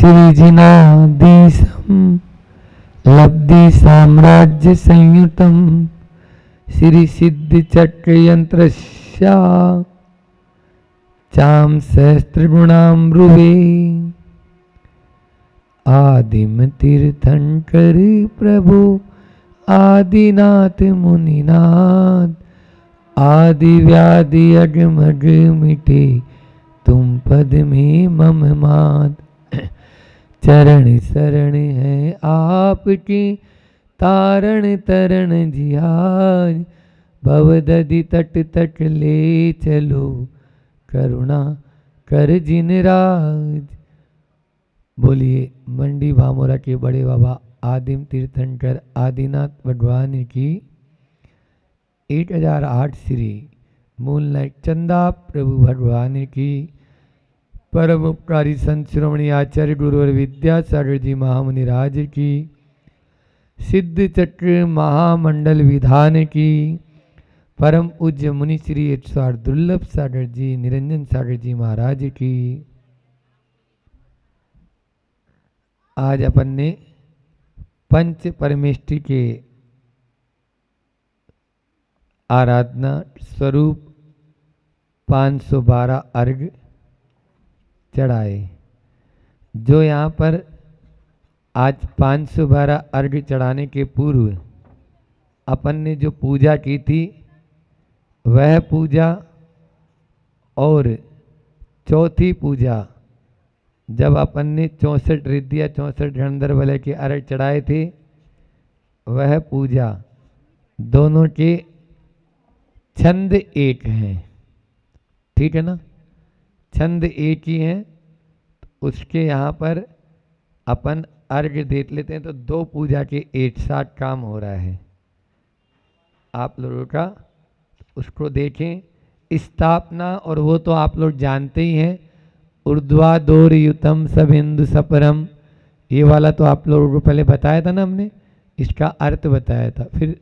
श्रीजिनादीशं लब्धि साम्राज्य संयुतम श्री सिद्धि चक्र यंत्रस्या चाम सहस्त्र गुणामृवे आदिम तीर्थंकर प्रभु आदिनाथ मुनिनाथ आदि व्याधि अगमग मिटे तुम पद में मम माद चरण शरण है आपकी तारण तरण जिहाज भवदधि तट तक ले चलो करुणा कर जिन राज। बोलिए मंडी भामोरा के बड़े बाबा आदिम तीर्थंकर आदिनाथ भगवान की 1008 श्री मूल नायक चंदा प्रभु भगवान की परम उपकारी संत शिरोमणि आचार्य गुरुवर विद्यासागर जी महामुनि राज की सिद्ध चक्र महामंडल विधान की परम पूज्य मुनि श्री 108 दुर्लभ सागर जी निरंजन सागर जी महाराज की। आज अपन ने पंच परमेष्टि के आराधना स्वरूप 512 अर्घ चढ़ाए। जो यहाँ पर आज 512 अर्घ चढ़ाने के पूर्व अपन ने जो पूजा की थी वह पूजा और चौथी पूजा जब अपन ने 64 रिद्धियाँ 64 गंधर्व वलय के अर्घ चढ़ाए थे वह पूजा दोनों के छंद एक हैं, ठीक है ना, छंद एक ही हैं। उसके यहाँ पर अपन अर्घ देख लेते हैं तो दो पूजा के एक साथ काम हो रहा है आप लोगों का, उसको देखें। स्थापना और वो तो आप लोग जानते ही हैं, ऊर्ध्वा दौर युतम सब हिंदू सपरम, ये वाला तो आप लोगों को पहले बताया था ना हमने, इसका अर्थ बताया था। फिर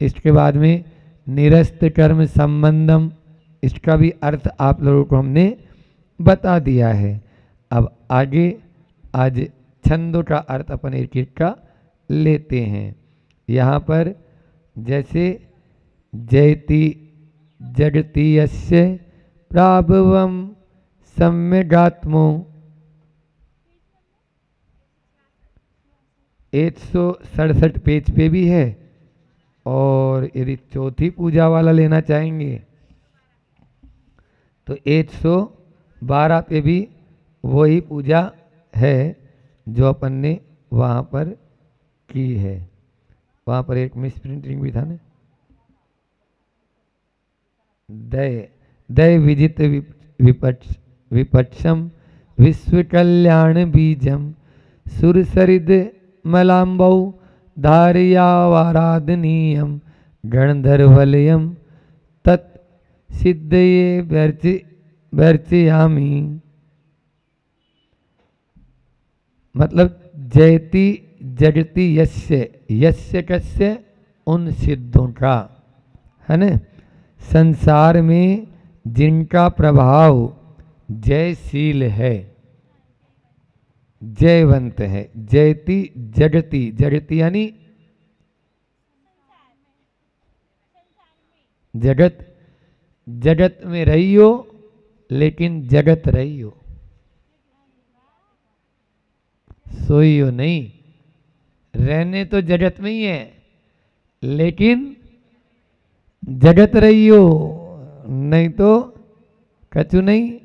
इसके बाद में निरस्त कर्म संबंधम, इसका भी अर्थ आप लोगों को हमने बता दिया है। अब आगे आज छंदों का अर्थ अपन एक एक का लेते हैं। यहाँ पर जैसे जयति जगति यस्य प्राभवम सम्यगात्मो 167 पेज पे भी है, और यदि चौथी पूजा वाला लेना चाहेंगे तो 112 पे भी वही पूजा है जो अपन ने वहाँ पर की है। वहाँ पर एक मिस प्रिंटिंग भी था ना, दय दय विजित विपक्षम विश्व कल्याण बीजम सुरसरिद मलाम्बौ धारयावाराधनीयम गणधर्वलयम तत् सिद्धये व्यर्चयामि। मतलब जयति जगति यस्य, यस्य कस्य, उन सिद्धों का, है ना, संसार में जिनका प्रभाव जयशील है, जयवंत है। जयति जगति, जगति यानी जगत, जगत में रही हो लेकिन जगत रही हो, सोई हो नहीं। रहने तो जगत में ही है लेकिन जगत रही हो, नहीं तो कछु नहीं।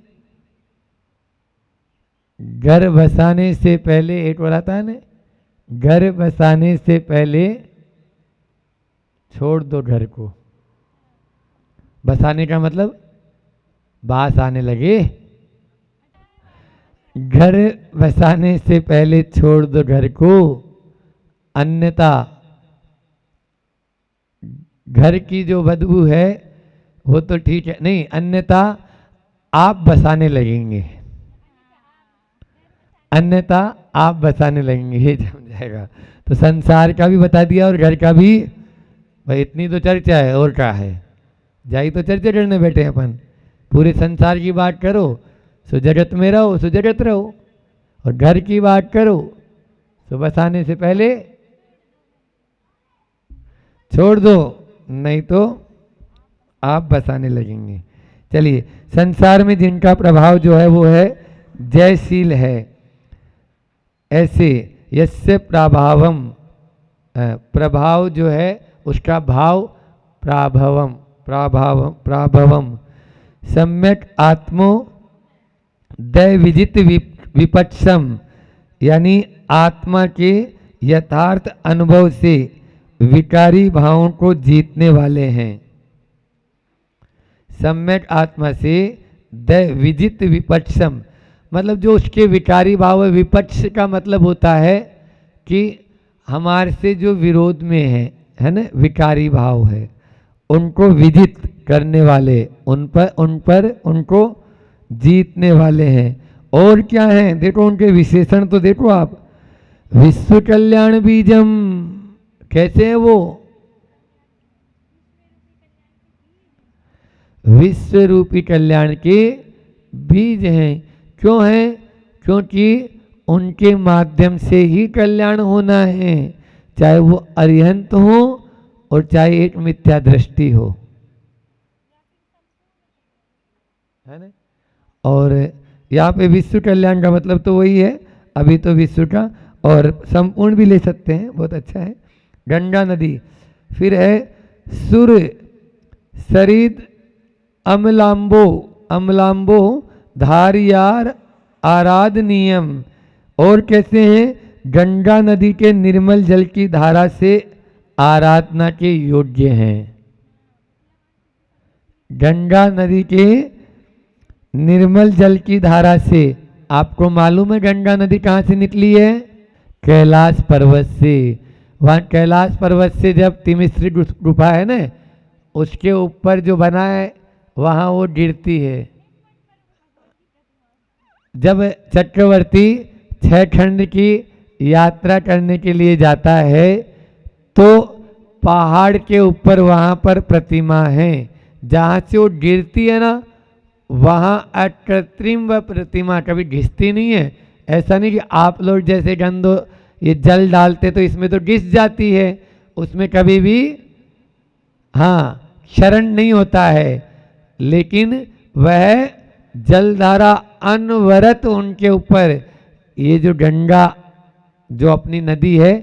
घर बसाने से पहले एक बोलाता है ना, घर बसाने से पहले छोड़ दो घर को। बसाने का मतलब बास आने लगे, घर बसाने से पहले छोड़ दो घर को, अन्यथा घर की जो बदबू है वो तो ठीक है नहीं, अन्यथा आप बसाने लगेंगे, अन्यथा आप बसाने लगेंगे, ये समझाएगा। तो संसार का भी बता दिया और घर का भी। भाई इतनी तो चर्चा है, और क्या है, जाई तो चर्चा करने बैठे अपन। पूरे संसार की बात करो, सो जगत में रहो, सो जगत रहो, और घर की बात करो तो बसाने से पहले छोड़ दो, नहीं तो आप बसाने लगेंगे। चलिए, संसार में जिनका प्रभाव जो है वो है जयशील है। ऐसे यस्य प्रभावम, प्रभाव जो है उसका भाव प्राभवम, प्राभवम सम्यक आत्मो दैविजित विपक्षम, यानी आत्मा के यथार्थ अनुभव से विकारी भावों को जीतने वाले हैं। सम्यक आत्मा से दैविजित विपक्षम, मतलब जो उसके विकारी भाव है। विपक्ष का मतलब होता है कि हमारे से जो विरोध में है ना, विकारी भाव है, उनको विजित करने वाले, उनको जीतने वाले हैं। और क्या है, देखो उनके विशेषण तो देखो आप। विश्व कल्याण बीजम, कैसे है वो? विश्व रूपी कल्याण के बीज हैं। क्यों हैं? क्योंकि उनके माध्यम से ही कल्याण होना है, चाहे वो अरिहंत हो और चाहे एक मिथ्या दृष्टि हो, है ना। और यहाँ पे विश्व कल्याण का मतलब तो वही है, अभी तो विश्व का, और संपूर्ण भी ले सकते हैं, बहुत अच्छा है। गंगा नदी, फिर है सुर सरिद अमलाम्बो, अमलाम्बो धारियार आराधनीयम। और कैसे हैं? गंगा नदी के निर्मल जल की धारा से आराधना के योग्य हैं। गंगा नदी के निर्मल जल की धारा से, आपको मालूम है गंगा नदी कहाँ से निकली है? कैलाश पर्वत से। वहाँ कैलाश पर्वत से जब तिमिश्री गुफा है ना, उसके ऊपर जो बना है वहाँ वो गिरती है। जब चक्रवर्ती 6 खंड की यात्रा करने के लिए जाता है तो पहाड़ के ऊपर वहाँ पर प्रतिमा है, जहाँ से वो गिरती है ना, वहाँ अकृत्रिम वह प्रतिमा कभी घिसती नहीं है। ऐसा नहीं कि आप लोग जैसे गंदो ये जल डालते तो इसमें तो घिस जाती है, उसमें कभी भी हाँ क्षरण नहीं होता है। लेकिन वह जलधारा अनवरत उनके ऊपर, ये जो गंगा जो अपनी नदी है,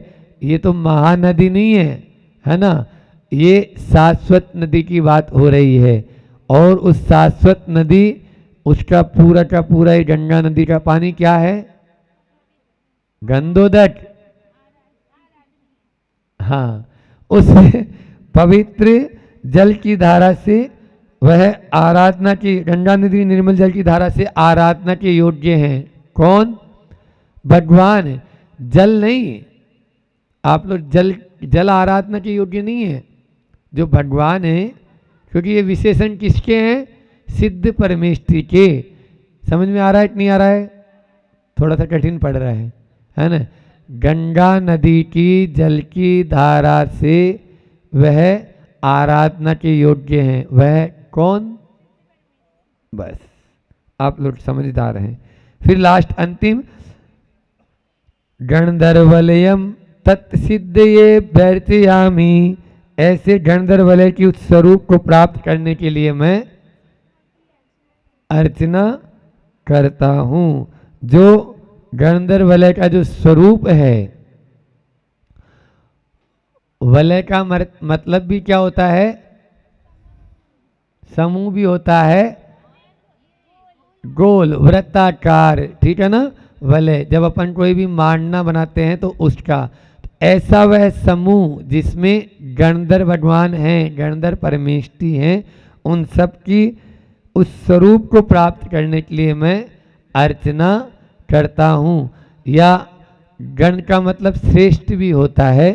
ये तो महानदी नहीं है ना, ये शाश्वत नदी की बात हो रही है। और उस शाश्वत नदी, उसका पूरा का पूरा ये गंगा नदी का पानी क्या है? गंधोदक। हाँ, उस पवित्र जल की धारा से वह आराधना की, गंगा नदी निर्मल जल की धारा से आराधना के योग्य हैं। कौन? भगवान। जल नहीं, आप लोग जल आराधना के योग्य नहीं है, जो भगवान है। क्योंकि ये विशेषण किसके हैं? सिद्ध परमेष्ठी के। समझ में आ रहा है कि नहीं आ रहा है? थोड़ा सा कठिन पड़ रहा है ना। गंगा नदी की जल की धारा से वह आराधना के योग्य हैं। वह कौन? बस आप लोग समझदार हैं। फिर लास्ट अंतिम, गणधर्वलयम तत्सिद्ध ये व्यर्थयामी, ऐसे गणधर्वलय की उस स्वरूप को प्राप्त करने के लिए मैं अर्चना करता हूँ। जो गणधर्वलय का जो स्वरूप है, वलय का मतलब भी क्या होता है? समूह भी होता है, गोल वृत्ताकार, ठीक है ना। वलय, जब अपन कोई भी मांडना बनाते हैं तो उसका, ऐसा वह समूह जिसमें गणधर भगवान हैं, गणधर परमेष्ठी हैं, उन सब की उस स्वरूप को प्राप्त करने के लिए मैं अर्चना करता हूँ। या गण का मतलब श्रेष्ठ भी होता है,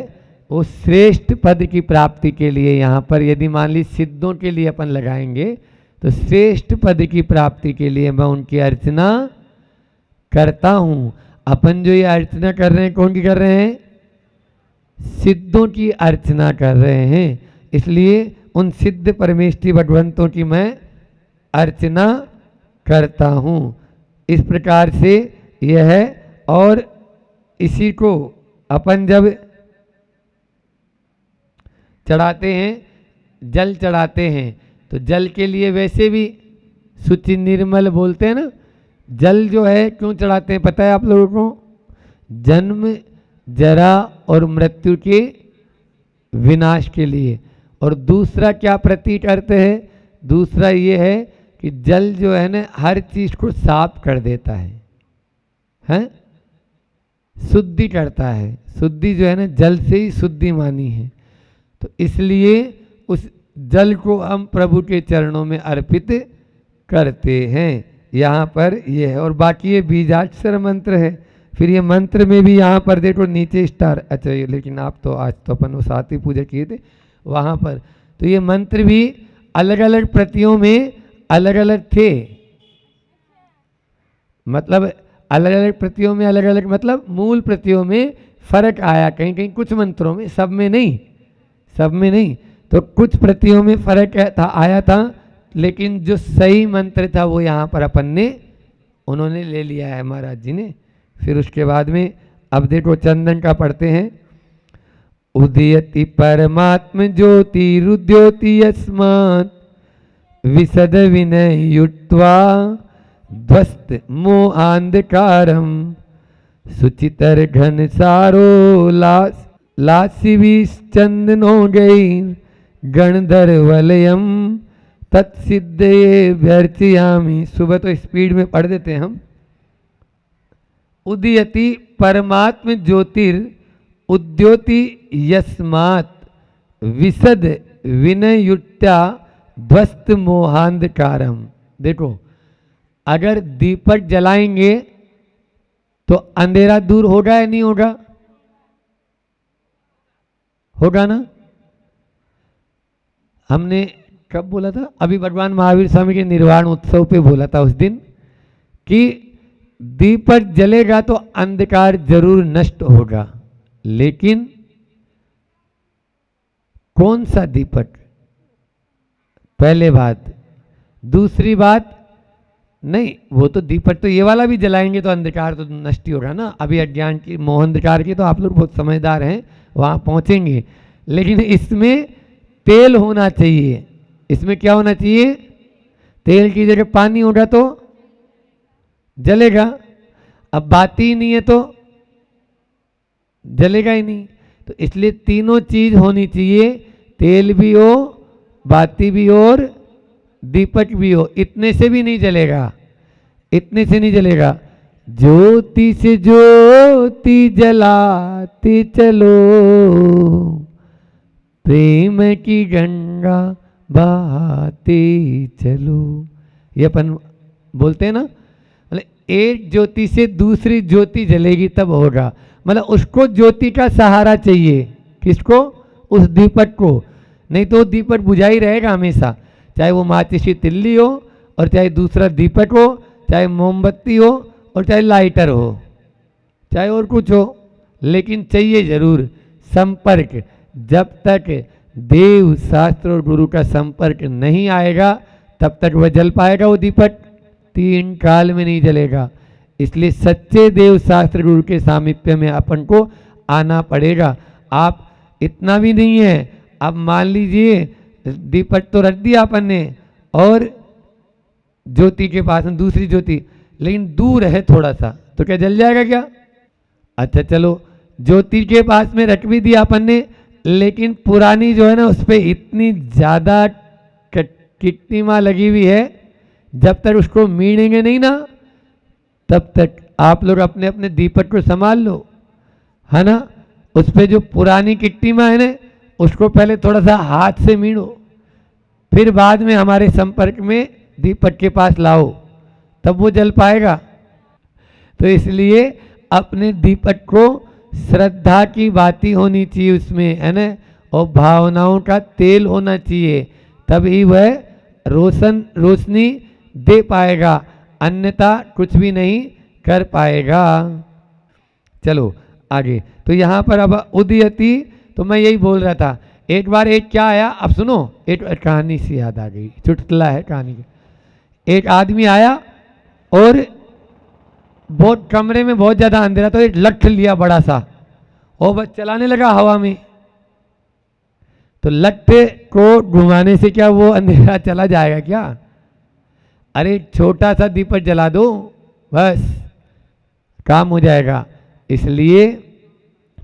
उस श्रेष्ठ पद की प्राप्ति के लिए, यहाँ पर यदि मान ली सिद्धों के लिए अपन लगाएंगे तो श्रेष्ठ पद की प्राप्ति के लिए मैं उनकी अर्चना करता हूँ। अपन जो ये अर्चना कर रहे हैं, कौन की कर रहे हैं? सिद्धों की अर्चना कर रहे हैं। इसलिए उन सिद्ध परमेष्ठी भगवंतों की मैं अर्चना करता हूँ। इस प्रकार से यह है। और इसी को अपन जब चढ़ाते हैं, जल चढ़ाते हैं, तो जल के लिए वैसे भी शुचि निर्मल बोलते हैं ना। जल जो है क्यों चढ़ाते हैं पता है आप लोगों को? जन्म जरा और मृत्यु के विनाश के लिए। और दूसरा क्या प्रतीक अर्थ है? दूसरा ये है कि जल जो है ना हर चीज को साफ कर देता है? शुद्धि करता है। शुद्धि जो है ना जल से ही शुद्धि मानी है। तो इसलिए उस जल को हम प्रभु के चरणों में अर्पित करते हैं। यहाँ पर ये है। और बाकी ये बीजाक्षर मंत्र है। फिर ये मंत्र में भी यहाँ पर देखो नीचे स्टार, अच्छा ये लेकिन आप तो आज तो अपन वो साथ ही पूजा किए थे वहाँ पर, तो ये मंत्र भी अलग अलग प्रतियों में अलग अलग थे। मतलब अलग अलग प्रतियों में अलग अलग, मतलब मूल प्रतियों में फर्क आया कहीं कहीं, कुछ मंत्रों में, सब में नहीं, सब में नहीं। तो कुछ प्रतियों में फर्क था, आया था, लेकिन जो सही मंत्र था वो यहाँ पर अपन ने, उन्होंने ले लिया है महाराज जी ने। फिर उसके बाद में अब देखो चंदन का पढ़ते हैं। उदयति परमात्म ज्योति रुद्योति यस्मात् विशद विनय युक्त्वा ध्वस्त मोहांधकारम सुचितर घन सारो लासिविश्चंदनो गई गणधर वलयम तत्सिद्धये व्यर्चयामि। सुबह तो स्पीड में पढ़ देते हैं हम। उदयति परमात्म ज्योतिर उद्योति यस्मात् विशद विनयुक्त्या ध्वस्त मोहांधकारम। देखो अगर दीपक जलाएंगे तो अंधेरा दूर होगा या नहीं होगा? होगा ना। हमने कब बोला था? अभी भगवान महावीर स्वामी के निर्वाण उत्सव पे बोला था उस दिन कि दीपक जलेगा तो अंधकार जरूर नष्ट होगा, लेकिन कौन सा दीपक? पहले बात। दूसरी बात, नहीं वो तो दीपक तो ये वाला भी जलाएंगे तो अंधकार तो नष्ट ही होगा ना। अभी अज्ञान की मोहांधकार की तो आप लोग बहुत समझदार हैं, वहां पहुंचेंगे। लेकिन इसमें तेल होना चाहिए। इसमें क्या होना चाहिए? तेल की जगह पानी होगा तो जलेगा। अब बाती ही नहीं है तो जलेगा ही नहीं। तो इसलिए तीनों चीज होनी चाहिए, तेल भी हो, बाती भी हो और दीपक भी हो। इतने से भी नहीं जलेगा, इतने से नहीं जलेगा। ज्योति से ज्योति जलाते चलो, प्रेम की गंगा बहाते चलो। ये अपन बोलते हैं ना, मतलब एक ज्योति से दूसरी ज्योति जलेगी तब होगा। मतलब उसको ज्योति का सहारा चाहिए। किसको? उस दीपक को। नहीं तो दीपक बुझा ही रहेगा हमेशा, चाहे वो माचिस की तिल्ली हो और चाहे दूसरा दीपक हो, चाहे मोमबत्ती हो और चाहे लाइटर हो, चाहे और कुछ हो, लेकिन चाहिए जरूर संपर्क। जब तक देव शास्त्र और गुरु का संपर्क नहीं आएगा तब तक वह जल पाएगा वो दीपक? 3 काल में नहीं जलेगा। इसलिए सच्चे देव शास्त्र गुरु के सामीप्य में अपन को आना पड़ेगा। आप इतना भी नहीं है, अब मान लीजिए दीपक तो रख दिया अपन ने और ज्योति के पास में दूसरी ज्योति, लेकिन दूर है थोड़ा सा, तो क्या जल जाएगा क्या? अच्छा चलो, ज्योति के पास में रख भी दिया अपन ने, लेकिन पुरानी जो है ना उस पर इतनी ज्यादा किट्टीमा लगी हुई है, जब तक उसको मीणेंगे नहीं ना तब तक आप लोग अपने अपने दीपक को संभाल लो, है ना। उस पर जो पुरानी किट्टीमा है ना उसको पहले थोड़ा सा हाथ से मीणो, फिर बाद में हमारे संपर्क में दीपक के पास लाओ, तब वो जल पाएगा। तो इसलिए अपने दीपक को श्रद्धा की बाती होनी चाहिए उसमें, है ना, और भावनाओं का तेल होना चाहिए, तभी वह रोशनी दे पाएगा, अन्यथा कुछ भी नहीं कर पाएगा। चलो आगे। तो यहाँ पर अब उदयति, तो मैं यही बोल रहा था। एक बार एक क्या आया, अब सुनो, एक कहानी सी याद आ गई, चुटकुला है कहानी की। एक आदमी आया और बहुत कमरे में बहुत ज्यादा अंधेरा, तो एक लठ लिया बड़ा सा और बस चलाने लगा हवा में। तो लट्टे को घुमाने से क्या वो अंधेरा चला जाएगा क्या? अरे छोटा सा दीपक जला दो, बस काम हो जाएगा। इसलिए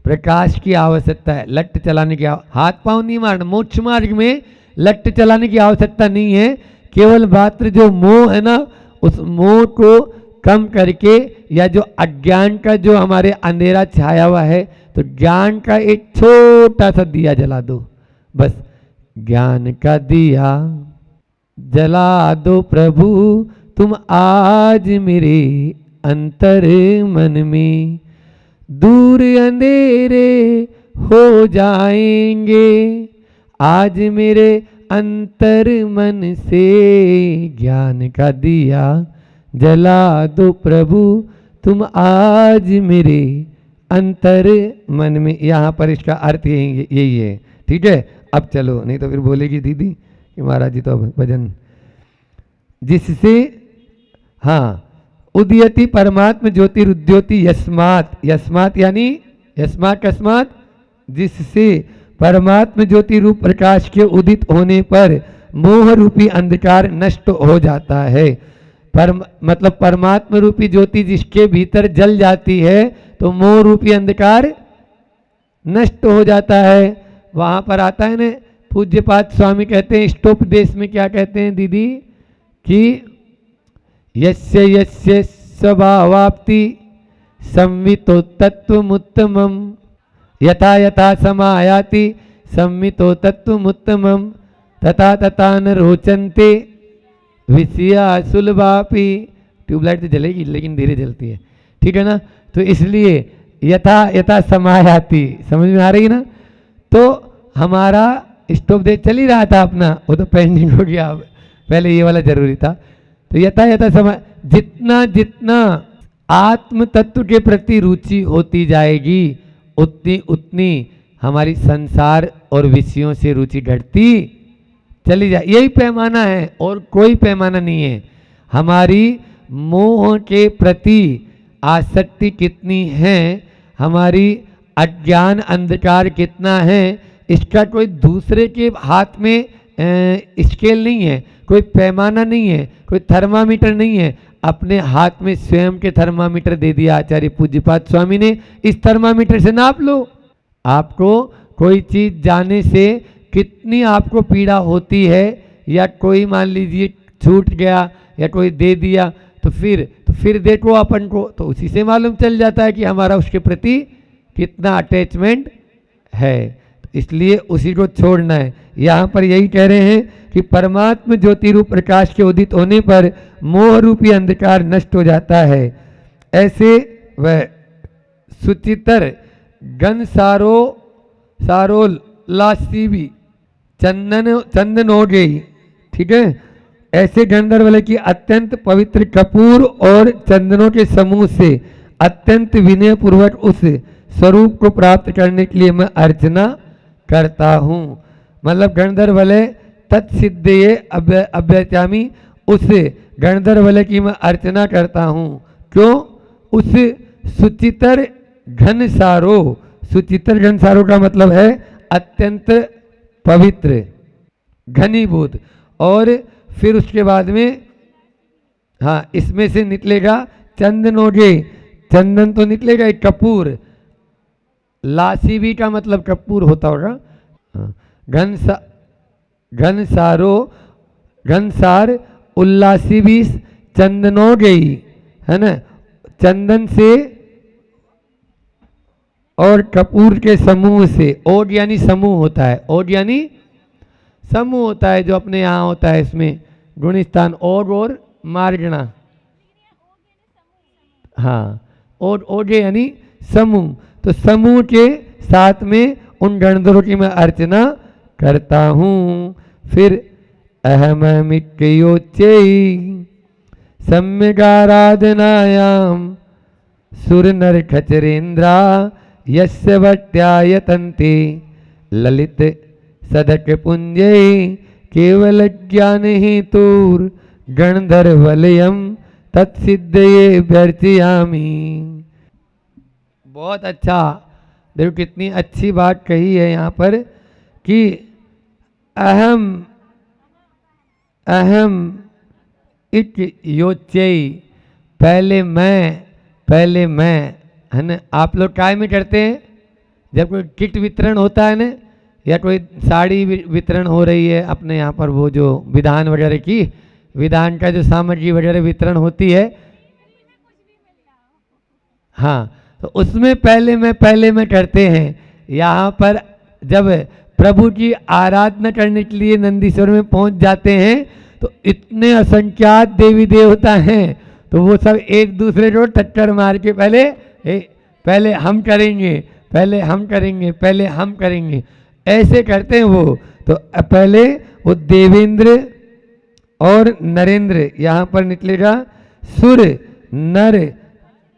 प्रकाश की आवश्यकता है, लट्ट चलाने की हाथ पांव नहीं मारना। मोक्ष मार्ग में लट्ट चलाने की आवश्यकता नहीं है, केवल मात्र जो मोह है ना, उस मोह को कम करके, या जो अज्ञान का जो हमारे अंधेरा छाया हुआ है, तो ज्ञान का एक छोटा सा दिया जला दो, बस ज्ञान का दिया जला दो प्रभु तुम आज मेरे अंतर मन में, दूर अंधेरे हो जाएंगे आज मेरे अंतर मन से, ज्ञान का दिया जला दो प्रभु तुम आज मेरे अंतर मन में। यहाँ पर इसका अर्थ यही है। ठीक है, अब चलो, नहीं तो फिर बोलेगी दीदी कि महाराज जी तो भजन जिससे, हाँ, उदयति परमात्म ज्योतिरुद्योति यस्मात्, यस्मात् यानी यस्मात् कस्मात्, जिससे परमात्म ज्योति रूप प्रकाश के उदित होने पर मोह रूपी अंधकार नष्ट हो जाता है। मतलब परमात्म रूपी ज्योति जिसके भीतर जल जाती है तो मोह रूपी अंधकार नष्ट हो जाता है। वहां पर आता है ना, पूज्यपाद स्वामी कहते हैं इष्टोपदेश में, क्या कहते हैं दीदी, कि यस्य यस्य स्वभावाप्ति संवितो तत्वमुत्तमम, यथा यथा समायाति संवितो तत्वमुत्तमम, तथा तथा न रोचन्ते विषया सुलभापि। ट्यूबलाइट तो जलेगी लेकिन धीरे जलती है, ठीक है ना। तो इसलिए यथा यथा समायाति, समझ में आ रही ना। तो हमारा स्टोपदेश चल ही रहा था अपना, वो तो पेंडिंग हो गया, पहले ये वाला जरूरी था। तो यथा यथा समय, जितना जितना आत्म तत्व के प्रति रुचि होती जाएगी उतनी उतनी हमारी संसार और विषयों से रुचि घटती चली जाए। यही पैमाना है और कोई पैमाना नहीं है। हमारी मोह के प्रति आसक्ति कितनी है, हमारी अज्ञान अंधकार कितना है, इसका कोई दूसरे के हाथ में स्केल नहीं है, कोई पैमाना नहीं है, कोई थर्मामीटर नहीं है। अपने हाथ में स्वयं के थर्मामीटर दे दिया आचार्य पूज्यपाद स्वामी ने, इस थर्मामीटर से नाप लो। आपको कोई चीज जाने से कितनी आपको पीड़ा होती है, या कोई मान लीजिए छूट गया या कोई दे दिया, तो फिर देखो अपन को, तो उसी से मालूम चल जाता है कि हमारा उसके प्रति कितना अटैचमेंट है। इसलिए उसी को छोड़ना है। यहाँ पर यही कह रहे हैं कि परमात्म ज्योति रूप प्रकाश के उदित होने पर मोह रूपी अंधकार नष्ट हो जाता है। ऐसे वह सुचितर गन सारो लासी भी चंदन हो गई, ठीक है। ऐसे गंधर्व की अत्यंत पवित्र कपूर और चंदनों के समूह से अत्यंत विनय पूर्वक उस स्वरूप को प्राप्त करने के लिए मैं अर्चना करता हूँ। मतलब गणधर्वलय तत्सिद्धये अभ्यचामी, उस गणधर्वलय की मैं अर्चना करता हूँ। क्यों? उस सुचितर घनसारो, सुचितर घनसारो का मतलब है अत्यंत पवित्र घनीभूत। और फिर उसके बाद में, हाँ, इसमें से निकलेगा चंदनोगे, चंदन तो निकलेगा, एक कपूर, लासीबी का मतलब कपूर होता होगा। घनसार उल्लासी भी चंदनो गई, है ना, चंदन से और कपूर के समूह से। ओड यानी समूह होता है, ओड यानी समूह होता है, जो अपने यहाँ होता है इसमें गुणस्थान ओड और मार्गणा। हाँ, ओड ओडे यानी समूह। तो समूह के साथ में उन गणधरों की मैं अर्चना करता हूँ। फिर अहममिक्योच्चै सम्यगाराधनायाम सुर नर खचरेन्द्रा यस्य भट्यायतन्ते ललित सदक पुंजय केवल ज्ञान हेतुर गणधर्वलयम तत्सिद्धये व्यर्चयामि। बहुत अच्छा, देखो कितनी अच्छी बात कही है यहाँ पर कि अहम अहम इक योच्यई, पहले मैं, है ना। आप लोग काय में करते हैं जब कोई किट वितरण होता है ना, या कोई साड़ी वितरण हो रही है अपने यहाँ पर, वो जो विधान वगैरह की, विधान का जो सामग्री वगैरह वितरण होती है, हाँ, तो उसमें पहले मैं करते हैं। यहाँ पर जब प्रभु की आराधना करने के लिए नंदीश्वर में पहुंच जाते हैं तो इतने असंख्यात देवी देवता हैं, तो वो सब एक दूसरे को टक्कर मार के पहले हम करेंगे ऐसे करते हैं वो। तो पहले वो देवेंद्र और नरेंद्र, यहाँ पर निकलेगा सुर नर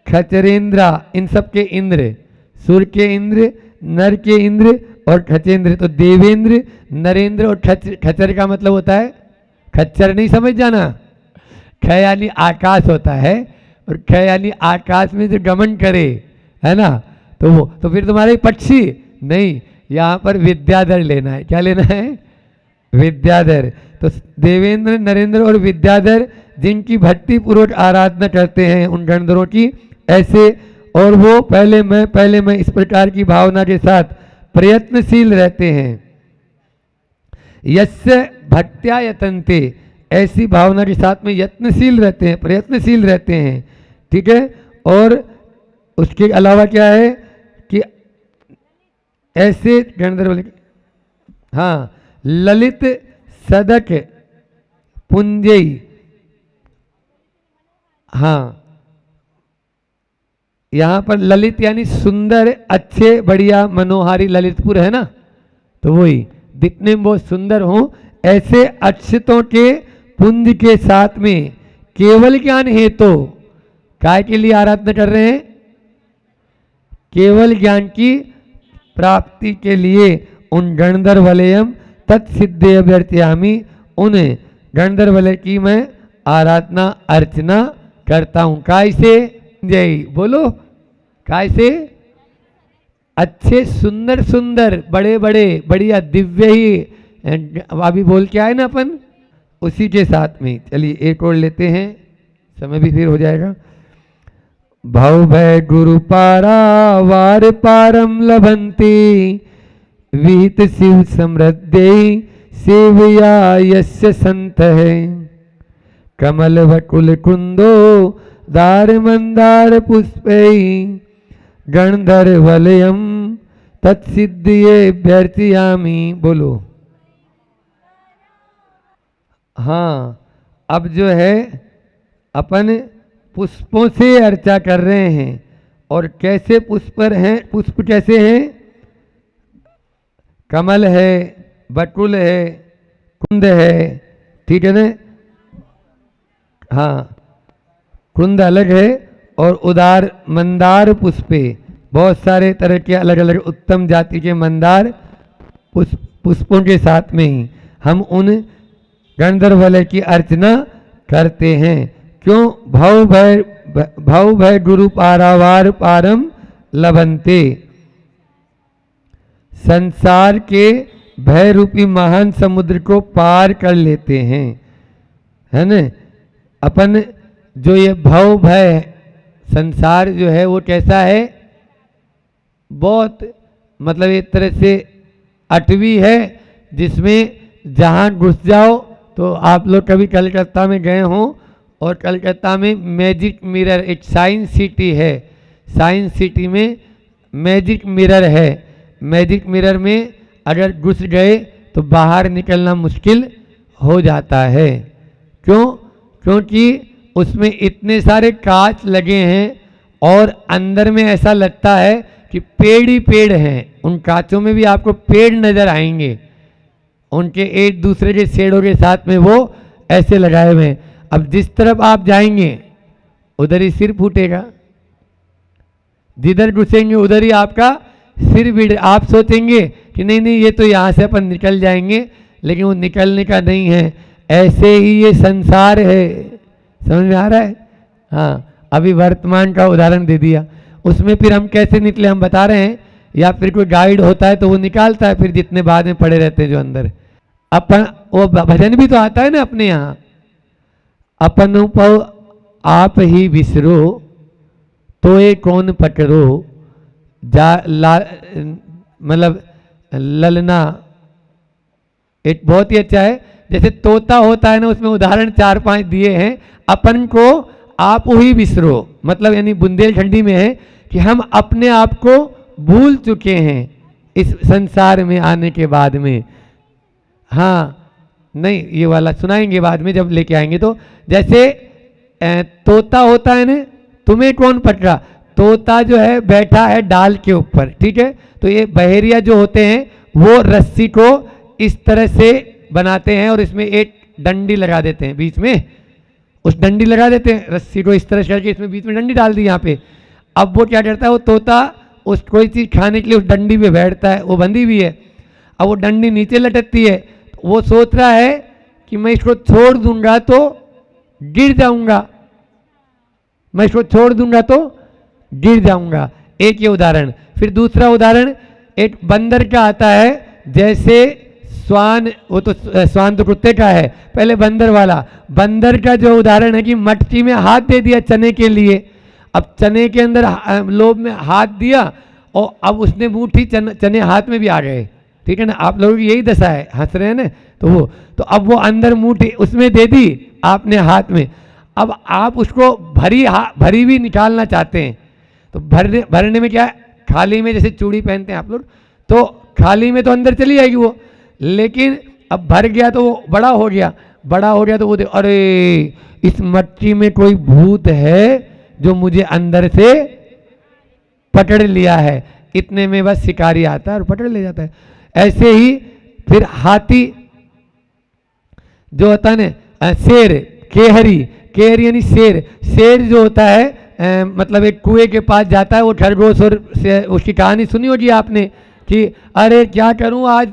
खचरेंद्रा, इन सब के इंद्र, सुर के इंद्र, नर के इंद्र और खचेंद्र। तो देवेंद्र, नरेंद्र और खच्चर का मतलब होता है, खच्चर नहीं समझ जाना, ख यानी आकाश होता है, और ख यानी आकाश में जो गमन करे, है ना, तो वो तो फिर तुम्हारे पक्षी नहीं, यहाँ पर विद्याधर लेना है। क्या लेना है? विद्याधर। तो देवेंद्र, नरेंद्र और विद्याधर जिनकी भक्ति पूर्वक आराधना करते हैं उन गणधरों की, ऐसे, और वो पहले मैं इस प्रकार की भावना के साथ प्रयत्नशील रहते हैं। यस्य भक्त्या यतन्ते, ऐसी भावना के साथ में यत्नशील रहते हैं, प्रयत्नशील रहते हैं, ठीक है। और उसके अलावा क्या है कि ऐसे गणधर बोले, हाँ, ललित सदक पुंजई, हाँ, यहाँ पर ललित यानी सुंदर, अच्छे, बढ़िया, मनोहारी, ललितपुर है ना, तो वही दिखने में बहुत सुंदर हो, ऐसे अक्षतों के पुंज के साथ में केवल ज्ञान हेतु काय के लिए आराधना कर रहे हैं? केवल ज्ञान की प्राप्ति के लिए उन गणधर वलयम तत्सिद्धे अभ्यर्थयामि, उन गणधर वलय की मैं आराधना अर्चना करता हूँ। काय से? जय बोलो, काय से? अच्छे, सुंदर सुंदर, बड़े बड़े, बढ़िया, दिव्य ही, अभी बोल के आए ना अपन, उसी के साथ में। चलिए एक और लेते हैं, समय भी फिर हो जाएगा। भव भय गुरु पारा वार पारम लभंती, विहित शिव समृद्धि सेवया यस्य संत है। कमल वकुल कुंदो दार मंदार पुष्पै, गणधर वलयम तत्सिद्धये व्यर्थयामि। बोलो, हाँ, अब जो है अपन पुष्पों से अर्चा कर रहे हैं, और कैसे पुष्प हैं? पुष्प कैसे हैं? कमल है, बकुल है, कुंद है, ठीक है ना, हाँ, कुंद अलग है, और उदार मंदार पुष्पे, बहुत सारे तरह के अलग अलग उत्तम जाति के मंदार पुष्पों के साथ में ही हम उन गणधर वलय की अर्चना करते हैं। क्यों? भव भय गुरु पारावार पारम लभंते, संसार के भय रूपी महान समुद्र को पार कर लेते हैं, है ना। अपन जो ये भव भय संसार जो है वो कैसा है? बहुत, मतलब एक तरह से अटवी है, जिसमें जहाँ घुस जाओ, तो आप लोग कभी कलकत्ता में गए हों, और कलकत्ता में मैजिक मिरर, एक साइंस सिटी है, साइंस सिटी में मैजिक मिरर है। मैजिक मिरर में अगर घुस गए तो बाहर निकलना मुश्किल हो जाता है। क्यों? क्योंकि उसमें इतने सारे कांच लगे हैं, और अंदर में ऐसा लगता है कि पेड़ ही पेड़ हैं। उन कांचों में भी आपको पेड़ नजर आएंगे, उनके एक दूसरे के शेडों के साथ में वो ऐसे लगाए हुए हैं। अब जिस तरफ आप जाएंगे उधर ही सिर फूटेगा, जिधर घुसेंगे उधर ही आपका सिर भी। आप सोचेंगे कि नहीं नहीं ये तो यहाँ से अपन निकल जाएंगे, लेकिन वो निकलने का नहीं है, ऐसे ही ये संसार है। समझ में आ रहा है? हाँ, अभी वर्तमान का उदाहरण दे दिया, उसमें फिर हम कैसे निकले हम बता रहे हैं, या फिर कोई गाइड होता है तो वो निकालता है फिर जितने बाद में पड़े रहते हैं जो अंदर। अपन वो भजन भी तो आता है ना अपने यहाँ, अपन पौ आप ही विसरो तो ये कौन पकड़ो, जा ला मतलब ललना, एक बहुत ही अच्छा है। जैसे तोता होता है ना, उसमें उदाहरण 4-5 दिए हैं। अपन को आप ही विसरो, मतलब यानी बुंदेलखंडी में है कि हम अपने आप को भूल चुके हैं इस संसार में आने के बाद में। हाँ, नहीं ये वाला सुनाएंगे बाद में जब लेके आएंगे। तो जैसे तोता होता है ना, तुम्हें कौन पकड़ा, तोता जो है बैठा है डाल के ऊपर, ठीक है। तो ये बहेरिया जो होते हैं वो रस्सी को इस तरह से बनाते हैं और इसमें एक डंडी लगा देते हैं बीच में, उस डंडी लगा देते हैं रस्सी को इस तरह से करके, इसमें बीच में डंडी डाल दी यहाँ पे। अब वो क्या करता है, वो तोता उस कोई चीज़ खाने के लिए उस डंडी पे बैठता है, वो बंधी हुई है। अब वो डंडी नीचे लटकती है, तो वो सोच रहा है कि मैं इसको छोड़ दूंगा तो गिर जाऊंगा, मैं इसको छोड़ दूंगा तो गिर जाऊंगा। एक ये उदाहरण। फिर दूसरा उदाहरण एक बंदर का आता है। जैसे स्वान, वो तो स्वान तो कुत्ते का है, पहले बंदर वाला। बंदर का जो उदाहरण है कि मटकी में हाथ दे दिया चने के लिए, अब चने के अंदर लोभ में हाथ दिया और अब उसने मुट्ठी चने हाथ में भी आ गए, ठीक है ना। आप लोगों की यही दशा है, हंस रहे हैं ना। तो अब वो अंदर मुट्ठी उसमें दे दी आपने हाथ में, अब आप उसको भरी भी निकालना चाहते हैं। तो भरने में क्या है, खाली में जैसे चूड़ी पहनते हैं आप लोग, तो खाली में तो अंदर चली जाएगी वो, लेकिन अब भर गया तो वो बड़ा हो गया तो वो अरे इस मटकी में कोई भूत है जो मुझे अंदर से पकड़ लिया है। इतने में बस शिकारी आता है और पकड़ ले जाता है। ऐसे ही फिर हाथी जो होता है ना, शेर, केहरी यानी शेर जो होता है मतलब एक कुएं के पास जाता है वो खरगोश, और उसकी कहानी सुनी होगी आपने कि अरे क्या करूं आज,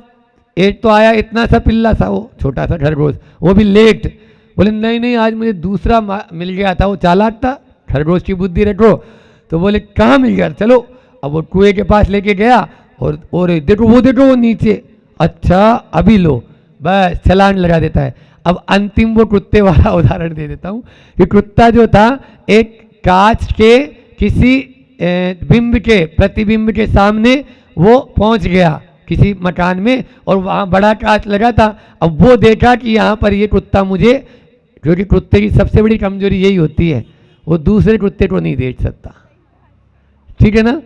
एक तो आया इतना सा पिल्ला सा वो छोटा सा खरगोश, वो भी लेट, बोले नहीं आज मुझे दूसरा मिल गया था, वो चालाक था, खरगोश की बुद्धि रखो। तो बोले कहाँ मिल गया, चलो। अब वो कुएं के पास लेके गया और देखो वो नीचे, अच्छा अभी लो, बस छलांग लगा देता है। अब अंतिम वो कुत्ते वाला उदाहरण दे देता हूँ कि कुत्ता जो था एक कांच के किसी बिंब के प्रतिबिंब के सामने वो पहुंच गया किसी मकान में, और वहाँ बड़ा कांच लगा था। अब वो देखा कि यहाँ पर ये कुत्ता मुझे, क्योंकि कुत्ते की सबसे बड़ी कमजोरी यही होती है, वो दूसरे कुत्ते को नहीं देख सकता, ठीक है ना।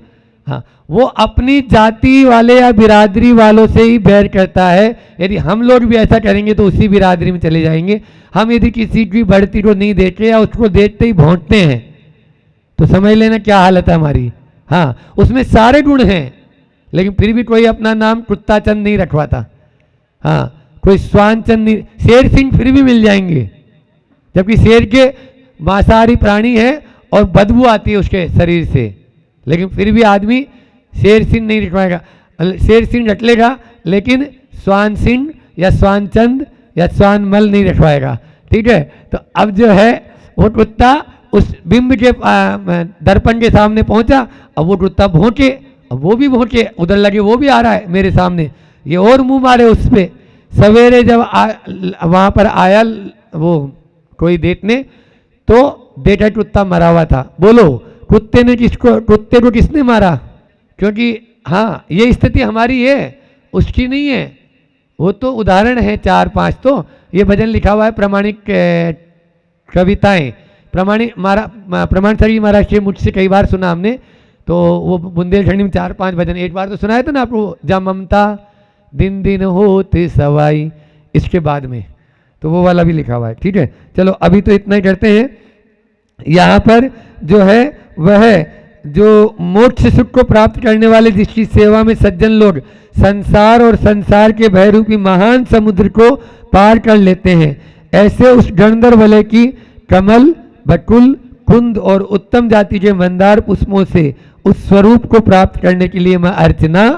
हाँ, वो अपनी जाति वाले या बिरादरी वालों से ही बैर करता है। यदि हम लोग भी ऐसा करेंगे तो उसी बिरादरी में चले जाएंगे। हम यदि किसी की बढ़ती को नहीं देखते या उसको देखते ही भौंकते हैं तो समझ लेना क्या हालत है हमारी। हाँ, उसमें सारे गुण हैं, लेकिन फिर भी कोई अपना नाम कुत्ता चंद नहीं रखवाता। हाँ, कोई स्वान चंद नहीं, शेर सिंह फिर भी मिल जाएंगे, जबकि शेर के मांसाहारी प्राणी है और बदबू आती है उसके शरीर से, लेकिन फिर भी आदमी शेर सिंह नहीं रखवाएगा। शेर सिंह रख लेगा लेकिन स्वान सिंह या स्वान चंद या स्वान मल नहीं रखवाएगा, ठीक है। तो अब जो है वो कुत्ता उस बिंब के दर्पण के सामने पहुंचा, अब वो कुत्ता भौंके, अब वो भी भौंके, उधर लगे वो भी आ रहा है मेरे सामने, ये और मुंह मारे उस पे। सवेरे जब वहाँ पर आया वो कोई देखने, तो देखा कुत्ता मरा हुआ था। बोलो कुत्ते को किसने मारा? क्योंकि हाँ, ये स्थिति हमारी है, उसकी नहीं है। वो तो उदाहरण है 4-5। तो ये भजन लिखा हुआ है प्रामाणिक कविताएं, प्रमाण सर महाराज के मुझसे कई बार सुना हमने। तो वो बुंदेलखंडी में 4-5 भजन, एक बार तो सुनाया था ना आपको, जा ममता दिन दिन होते सवाई, इसके बाद में तो वो वाला भी लिखा हुआ है, ठीक है। चलो अभी तो इतना ही करते हैं। यहाँ पर जो है वह जो मोक्ष सुख को प्राप्त करने वाले, जिसकी सेवा में सज्जन लोग संसार और संसार के भयरूपी महान समुद्र को पार कर लेते हैं, ऐसे उस गंधर्व वलय की कमल, बकुल, कुंद और उत्तम जाति के मंदार पुष्पों से उस स्वरूप को प्राप्त करने के लिए मैं अर्चना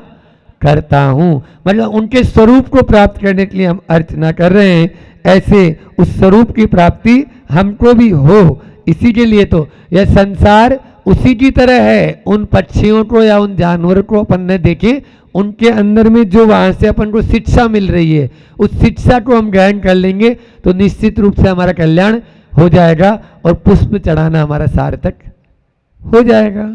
करता हूँ। मतलब उनके स्वरूप को प्राप्त करने के लिए हम अर्चना कर रहे हैं, ऐसे उस स्वरूप की प्राप्ति हमको भी हो, इसी के लिए तो यह संसार उसी की तरह है। उन पक्षियों को या उन जानवरों को अपन ने देखे, उनके अंदर में जो वहां से अपन को शिक्षा मिल रही है, उस शिक्षा को हम ग्रहण कर लेंगे तो निश्चित रूप से हमारा कल्याण हो जाएगा और पुष्प चढ़ाना हमारा सार्थक हो जाएगा।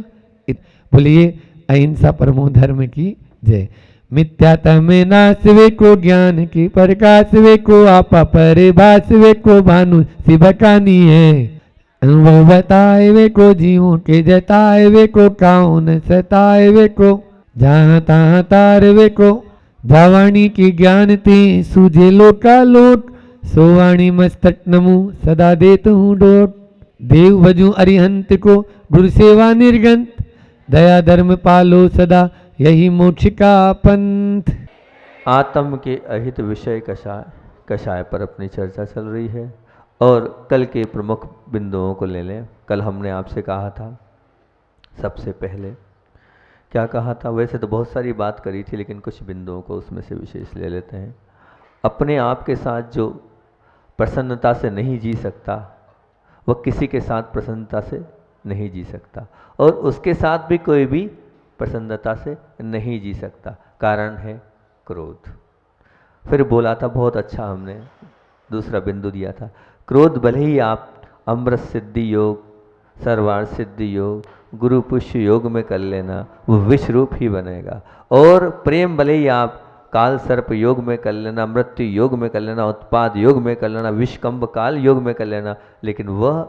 बोलिए अहिंसा परमो धर्म की जय। मिथ्यात्म नाश वे को ज्ञान की प्रकाश वे को आपा परिभाष वे को भानु शिवकानी है। वो बताए वे को जीवों के जताए वे को काउन सताए वे को जहाँ तहाँ तार वे को जावाणी की ज्ञान ते सूझे लोका लोट सोवाणी मस्तक नमु सदा देत हूँ डोट। देव भजू अरिहंत को गुरु सेवा निर्गंत दया धर्म पालो सदा यही मोक्ष का पंथ। आत्म के अहित विषय कषाय पर अपनी चर्चा चल रही है और कल के प्रमुख बिंदुओं को ले लें। कल हमने आपसे कहा था, सबसे पहले क्या कहा था, वैसे तो बहुत सारी बात करी थी लेकिन कुछ बिंदुओं को उसमें से विशेष ले लेते हैं। अपने आप के साथ जो प्रसन्नता से नहीं जी सकता वह किसी के साथ प्रसन्नता से नहीं जी सकता और उसके साथ भी कोई भी प्रसन्नता से नहीं जी सकता। कारण है क्रोध। फिर बोला था बहुत अच्छा, हमने दूसरा बिंदु दिया था, क्रोध भले ही आप अमृत सिद्धि योग, सर्वार्थ सिद्धि योग, गुरु पुष्य योग में कर लेना, वो विष रूप ही बनेगा। और प्रेम भले ही आप काल सर्प योग में कर लेना, मृत्यु योग में कर लेना, उत्पाद योग में कर लेना, विषकंभ काल योग में कर लेना, लेकिन वह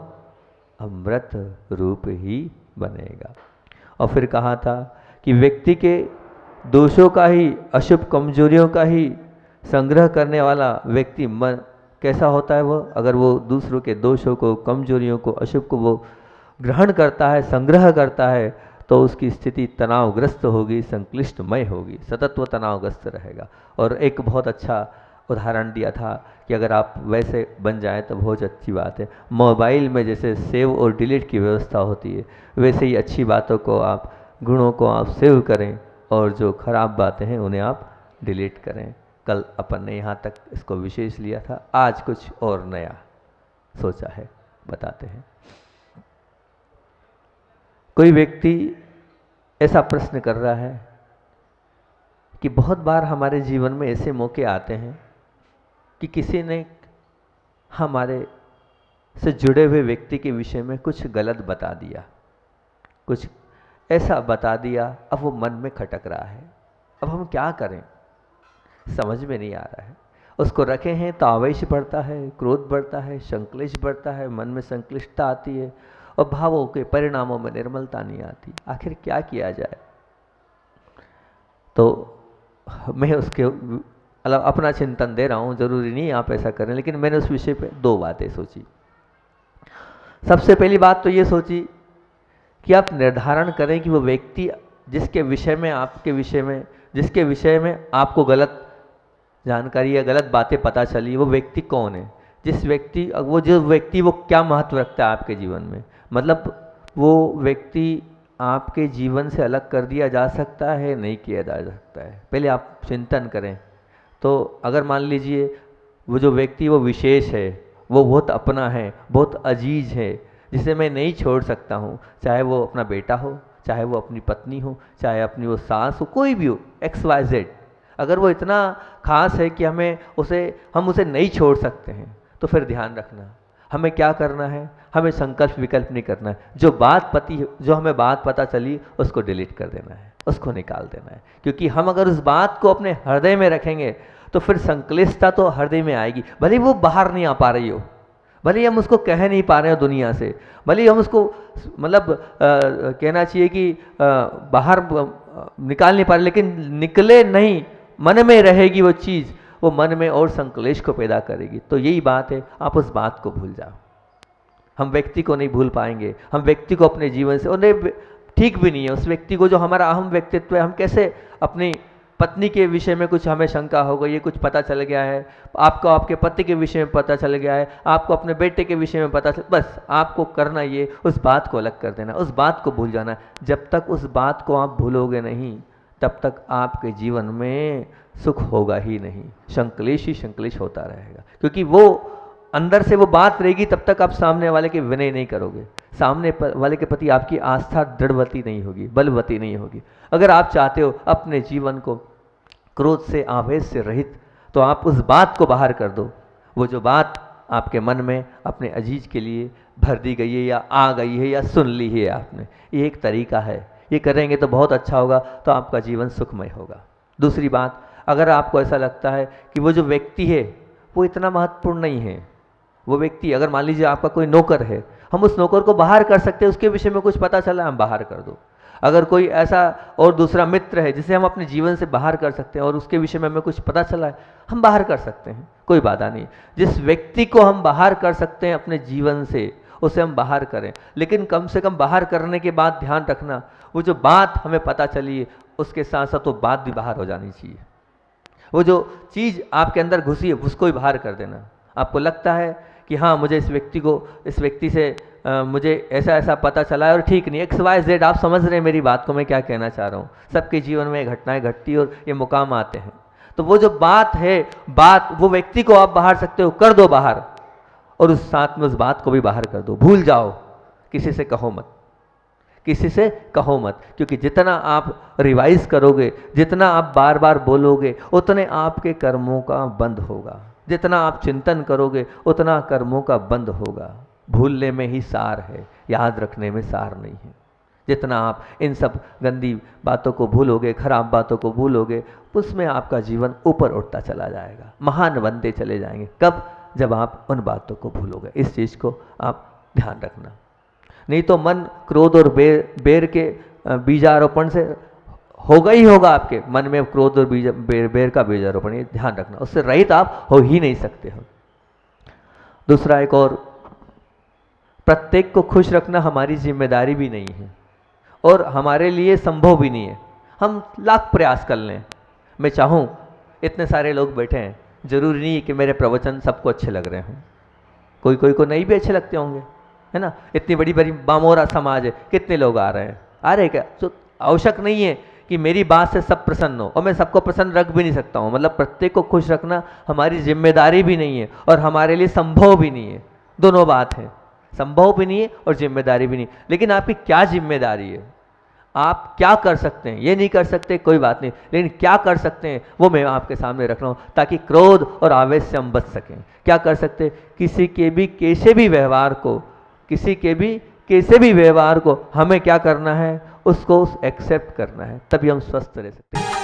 अमृत रूप ही बनेगा। और फिर कहा था कि व्यक्ति के दोषों का ही, अशुभ कमजोरियों का ही संग्रह करने वाला व्यक्ति मन कैसा होता है वह, अगर वो दूसरों के दोषों को, कमजोरियों को, अशुभ को वो ग्रहण करता है, संग्रह करता है, तो उसकी स्थिति तनावग्रस्त होगी, संक्लिष्टमय होगी, सतत वो तनावग्रस्त रहेगा। और एक बहुत अच्छा उदाहरण दिया था कि अगर आप वैसे बन जाएं तो बहुत अच्छी बात है। मोबाइल में जैसे सेव और डिलीट की व्यवस्था होती है, वैसे ही अच्छी बातों को आप, गुणों को आप सेव करें और जो खराब बातें हैं उन्हें आप डिलीट करें। कल अपन ने यहाँ तक इसको विशेष लिया था, आज कुछ और नया सोचा है, बताते हैं। कोई व्यक्ति ऐसा प्रश्न कर रहा है कि बहुत बार हमारे जीवन में ऐसे मौके आते हैं कि किसी ने हमारे से जुड़े हुए व्यक्ति के विषय में कुछ गलत बता दिया, कुछ ऐसा बता दिया, अब वो मन में खटक रहा है। अब हम क्या करें, समझ में नहीं आ रहा है। उसको रखे हैं तो आवेश बढ़ता है, क्रोध बढ़ता है, संक्लेश बढ़ता है, मन में संक्लिष्टता आती है और भावों के परिणामों में निर्मलता नहीं आती। आखिर क्या किया जाए? तो मैं उसके मतलब अपना चिंतन दे रहा हूँ, जरूरी नहीं आप ऐसा करें, लेकिन मैंने उस विषय पे दो बातें सोची। सबसे पहली बात तो ये सोची कि आप निर्धारण करें कि वो व्यक्ति जिसके विषय में, आपके विषय में, जिसके विषय में आपको गलत जानकारी या गलत बातें पता चली, वो व्यक्ति कौन है। जिस व्यक्ति, जो व्यक्ति वो क्या महत्व रखता है आपके जीवन में, मतलब वो व्यक्ति आपके जीवन से अलग कर दिया जा सकता है, नहीं किया जा सकता है, पहले आप चिंतन करें। तो अगर मान लीजिए वो जो व्यक्ति वो विशेष है, वो बहुत अपना है, बहुत अजीज है, जिसे मैं नहीं छोड़ सकता हूँ, चाहे वो अपना बेटा हो, चाहे वो अपनी पत्नी हो, चाहे अपनी वो सास हो, कोई भी हो, XYZ, अगर वो इतना खास है कि हम उसे नहीं छोड़ सकते हैं, तो फिर ध्यान रखना हमें क्या करना है, हमें संकल्प विकल्प नहीं करना है। जो हमें बात पता चली उसको डिलीट कर देना है, उसको निकाल देना है। क्योंकि हम अगर उस बात को अपने हृदय में रखेंगे तो फिर संक्लिष्टता तो हृदय में आएगी, भले ही वो बाहर नहीं आ पा रही हो, भले ही हम उसको कह नहीं पा रहे हो दुनिया से, भले ही हम उसको मतलब कहना चाहिए कि बाहर निकाल नहीं पा रहे, लेकिन निकले नहीं, मन में रहेगी वो चीज़, वो मन में और संक्लेश को पैदा करेगी। तो यही बात है, आप उस बात को भूल जाओ। हम व्यक्ति को नहीं भूल पाएंगे, हम व्यक्ति को अपने जीवन से, उन्हें ठीक भी नहीं है उस व्यक्ति को, जो हमारा अहम व्यक्तित्व है। हम कैसे अपनी पत्नी के विषय में कुछ हमें शंका हो गई, ये कुछ पता चल गया है, आपको आपके पति के विषय में पता चल गया है, आपको अपने बेटे के विषय में पता चल, बस आपको करना ये, उस बात को अलग कर देना, उस बात को भूल जाना। जब तक उस बात को आप भूलोगे नहीं, तब तक आपके जीवन में सुख होगा ही नहीं, संक्लेश ही संक्लेश होता रहेगा। क्योंकि वो अंदर से वो बात रहेगी तब तक आप सामने वाले के विनय नहीं करोगे, सामने वाले के प्रति आपकी आस्था दृढ़वती नहीं होगी, बलवती नहीं होगी। अगर आप चाहते हो अपने जीवन को क्रोध से, आवेश से रहित, तो आप उस बात को बाहर कर दो। वो जो बात आपके मन में अपने अजीज के लिए भर दी गई है या आ गई है या सुन ली है आपने, ये एक तरीका है। ये करेंगे तो बहुत अच्छा होगा, तो आपका जीवन सुखमय होगा। दूसरी बात, अगर आपको ऐसा लगता है कि वो जो व्यक्ति है वो इतना महत्वपूर्ण नहीं है, वो व्यक्ति, अगर मान लीजिए आपका कोई नौकर है, हम उस नौकर को बाहर कर सकते हैं, उसके विषय में कुछ पता चला हम बाहर कर दो। अगर कोई ऐसा और दूसरा मित्र है जिसे हम अपने जीवन से बाहर कर सकते हैं और उसके विषय में हमें कुछ पता चला है, हम बाहर कर सकते हैं, कोई बाधा नहीं। जिस व्यक्ति को हम बाहर कर सकते हैं अपने जीवन से, उसे हम बाहर करें। लेकिन कम से कम बाहर करने के बाद ध्यान रखना, वो जो बात हमें पता चली है उसके साथ साथ वो बात भी बाहर हो जानी चाहिए। वो जो चीज़ आपके अंदर घुसी है उसको ही बाहर कर देना। आपको लगता है कि हाँ, मुझे इस व्यक्ति से मुझे ऐसा ऐसा पता चला है और ठीक नहीं, XYZ, आप समझ रहे हैं मेरी बात को मैं क्या कहना चाह रहा हूँ। सबके जीवन में घटनाएं घटती और ये मुकाम आते हैं। तो वो जो बात है, वो व्यक्ति को आप बाहर सकते हो, कर दो बाहर, और उस साथ में उस बात को भी बाहर कर दो। भूल जाओ, किसी से कहो मत, किसी से कहो मत, क्योंकि जितना आप रिवाइज करोगे, जितना आप बार बार बोलोगे, उतने आपके कर्मों का बंध होगा। जितना आप चिंतन करोगे उतना कर्मों का बंध होगा। भूलने में ही सार है, याद रखने में सार नहीं है। जितना आप इन सब गंदी बातों को भूलोगे, खराब बातों को भूलोगे, उसमें आपका जीवन ऊपर उठता चला जाएगा, महान बनते चले जाएंगे। कब? जब आप उन बातों को भूलोगे। इस चीज़ को आप ध्यान रखना। नहीं तो मन क्रोध और बेर के बीजारोपण से होगा ही होगा। आपके मन में क्रोध और बेर का बीजारोपण, ये ध्यान रखना, उससे रहित आप हो ही नहीं सकते हो। दूसरा, एक और, प्रत्येक को खुश रखना हमारी जिम्मेदारी भी नहीं है और हमारे लिए संभव भी नहीं है। हम लाख प्रयास कर लें, मैं चाहूँ इतने सारे लोग बैठे हैं, जरूरी नहीं है कि मेरे प्रवचन सबको अच्छे लग रहे हों। कोई को नहीं भी अच्छे लगते होंगे, है ना। इतनी बड़ी बड़ी बामोरा समाज है, कितने लोग आ रहे हैं, आ रहे क्या? तो आवश्यक नहीं है कि मेरी बात से सब प्रसन्न हो, और मैं सबको प्रसन्न रख भी नहीं सकता हूँ। मतलब प्रत्येक को खुश रखना हमारी जिम्मेदारी भी नहीं है और हमारे लिए संभव भी नहीं है। दोनों बात है, संभव भी नहीं है और जिम्मेदारी भी नहीं। लेकिन आपकी क्या जिम्मेदारी है, आप क्या कर सकते हैं? ये नहीं कर सकते, कोई बात नहीं, लेकिन क्या कर सकते हैं वो मैं आपके सामने रख रहा हूँ, ताकि क्रोध और आवेश से हम बच सकें। क्या कर सकते हैं? किसी के भी कैसे भी व्यवहार को हमें क्या करना है, उसको एक्सेप्ट करना है, तभी हम स्वस्थ रह सकते हैं।